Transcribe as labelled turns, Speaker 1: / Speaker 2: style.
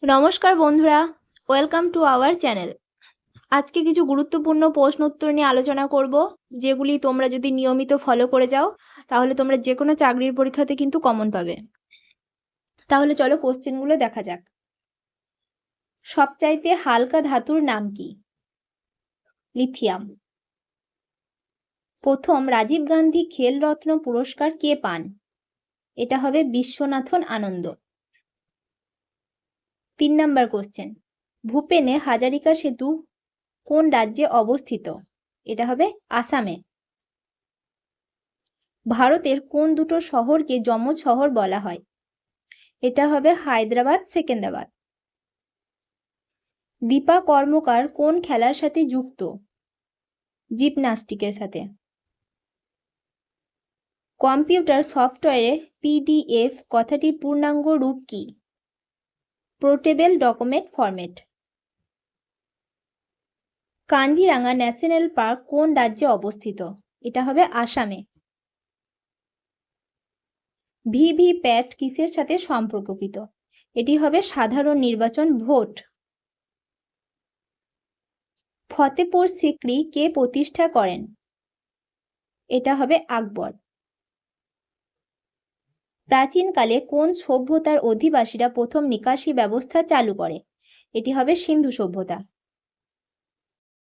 Speaker 1: নমস্কার বন্ধুরা, welcome to our channel. আজকে কিছু গুরুত্বপূর্ণ প্রশ্ন উত্তর নিয়ে আলোচনা করব, যেগুলি তোমরা যদি নিয়মিত ফলো করে যাও তাহলে তোমরা যে কোনো চাকরির পরীক্ষাতে কিন্তু কমন পাবে। তাহলে চলো কোশ্চেনগুলো দেখা যাক। সবচাইতে হালকা ধাতুর নাম কি? লিথিয়াম। প্রথম রাজীব গান্ধী খেলরত্ন পুরস্কার কে পান? এটা হবে বিশ্বনাথন আনন্দ। 3 নাম্বার কোশ্চেন, ভূপেনে হাজারিকা সেতু কোন রাজ্যে অবস্থিত? এটা হবে আসামে। ভারতের কোন দুটো শহরকে যমজ শহর বলা হয়? এটা হবে হায়দ্রাবাদ, সেকেন্দ্রাবাদ। দীপা কর্মকার কোন খেলার সাথে যুক্ত? জিমন্যাস্টিকের সাথে। কম্পিউটার সফটওয়্যারে পিডিএফ কথাটির পূর্ণাঙ্গ রূপ কি? Portable document format. Kaziranga national park কোন রাজ্যে অবস্থিত? এটা হবে আসামে। ভিভিপ্যাট কিসের সাথে সম্পর্কিত? এটি হবে সাধারণ নির্বাচন, ভোট। ফতেপুর সিক্রি কে প্রতিষ্ঠা করেন? এটা হবে আকবর। প্রাচীনকালে কোন সভ্যতার অধিবাসীরা প্রথম নিকাশি ব্যবস্থা চালু করে? এটি হবে সিন্ধু সভ্যতা।